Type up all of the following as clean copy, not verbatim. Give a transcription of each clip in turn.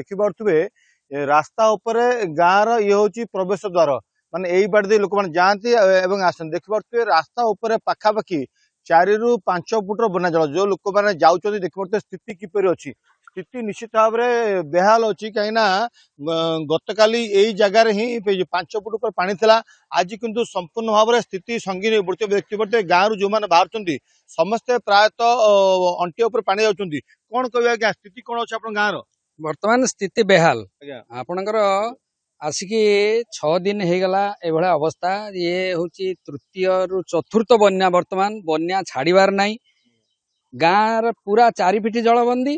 देखिपे रास्ता उपरे गाँव ये हूँ प्रवेश द्वार माने यही बाट दे लोक मैंने जाती आसते देखिपे रास्ता उपरे पाखापाखि 4 ରୁ 5 फुट बना जल जो लोक मैंने जाऊँ देखिपे स्थिति किपर अच्छी स्थिति निश्चित भाव में बेहाल अच्छी कहीं गतकाली यही जगार ही 5 फुट पर पानी था आज किंतु संपूर्ण भाव में स्थिति संगीन देखते गाँव जो मैंने बाहर समस्ते प्रायतः अंटी उपर पानी जाऊँच कौन कह आज्ञा स्थिति कौन अच्छे आप गाँव वर्तमान स्थिति बेहाल आपणकर आसिकी 6 दिन हो गला एभला अवस्था ये हूँ तृतीय रु चतुर्थ बन्या वर्तमान बन्या छाड़बार नाई गाँव पूरा 4 फीट जलबंदी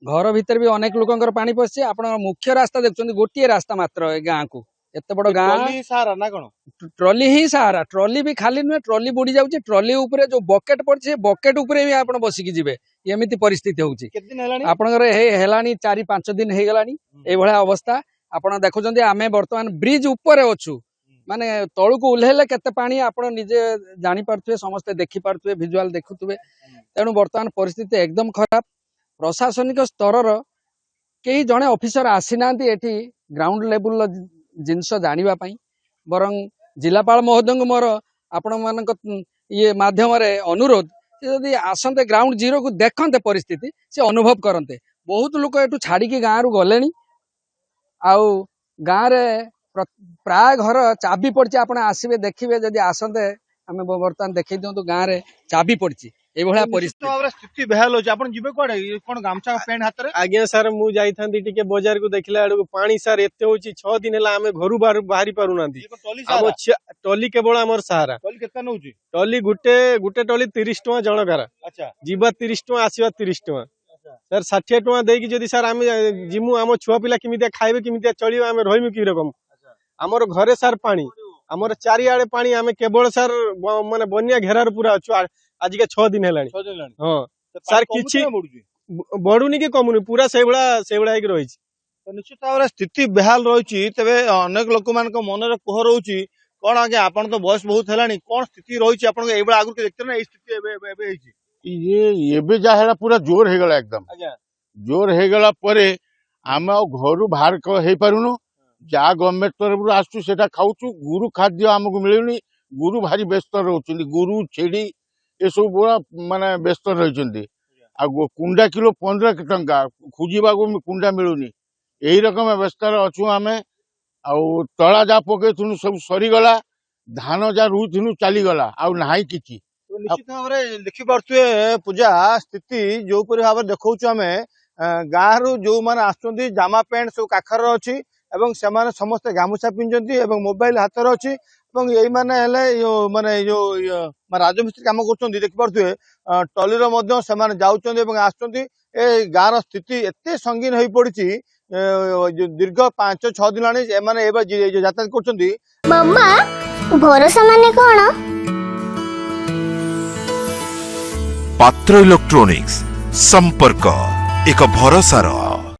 घर भीतर भी अनेक लोकंकर पानी पशे आप मुख्य रास्ता देखुं गोटे रास्ता मात्र गाँ को एत बड़ गाँ सहारा ना कौन ट्रॉली ही सहारा ट्रॉली भी खाली नुहे ट्रॉली बुड़ी जाऊँगी ट्रॉली उपरे जो बकेट पड़े बकेट उपरे भी आप बसिकी जी एमती परिस्थिति होगी आपनकर हेलानी 4-5 दिन हो गलानी एभला अवस्था आपण देखुं आमे वर्तमान ब्रिज ऊपर अच्छु माने तलू को उल्हेले केते पानी आपण निजे जानी पारथुवे समस्ते देखि पारथुवे विजुअल देखुथुवे तेणु वर्तमान परिस्थिति एकदम खराब प्रशासनिक स्तर कई जड़े ऑफिसर आसी नांती एठी ग्राउंड लेवल जिनस जानिबा पई बरं जिलापाल महोदय मोर आपण मानक ये माध्यम अनुरोध यदि आसंते ग्राउंड जीरो को देखते परिस्थिति से अनुभव करते बहुत लोग एठू छाड़ी गाँव रु गले आउ गाँव प्राय घर चाबी पड़ी आप आसबे देखिए जदि आसते आम बर्तमान देखी दिखाँ गाँव में चाबी पड़ी एभला परिस्थिति स्थिति बेहाल होची आपण जिबे कोडे कोन गामछा पेन हाथ रे आज्ञा सर मु जाइथांती टिके बाजार को देखला आडू पानी सर एते होची 6 दिन हला आमे घरु बाहरी पारु नांती हम टॉली केवल हमर सहारा टॉली केतना नउची टॉली गुटे टॉली 30 टका जनकर अच्छा जीवा 30 टका आसीबा 30 टका सर 60 टका देकी जदी सर आमे जिमु हम छुआ पिला किमितिया खाइबे किमितिया चलिबा आमे रहिमु कि रकम हमर घरे सर पानी हमर चारि आड़े पानी आमे केवल सर माने बन्या घेरार पूरा अछु आज के 6 दिन हेलानी हाँ सर किछि बढ़ुनी कि कमुनी पूरा से रही तो निश्चित भाव में स्थिति बेहाल रही तेरे अनेक लोक मान मन कोह रोचे कौन आगे आपन तो बयस बहुत है कौन स्थिति रही आगु देखते ना स्थिति ये जहाँ पूरा जोर हो गला एकदम जोर हो गला परे आम घर बाहर हो पारुनु जहाँ गवर्नमेंट तरफ आसु से खाऊँ गुरु खाद्य आमको मिलूनी गुरु भारी व्यस्त रोच गुरु छेड़ी ये सब पूरा माने व्यस्त रही कुंडा किलो 15 टंका खोजा कुंडा मिलूनी यही रकम व्यस्त अच्छु आम तला जा पकईथु सब सरीगला धान जा रुथु चलीगला आई कि निश्चित भाव में देखिपे पूजा स्थिति जो भाव देखा आम गाँव रु जो मैंने आसुँच जामा पैंट सब काखर अच्छी समस्ते गामुछा पिंधती मोबाइल हाथ में अच्छी यही माने जो राजमिस्त्री काम कर देखिपे टॉली जाऊँ आसुँच गाँव स्थिति एत संगीन हो पड़ी दीर्घ 5-6 दिन यातायात कर भरोसा माने कौन पात्र इलेक्ट्रॉनिक्स संपर्क एक भरोसार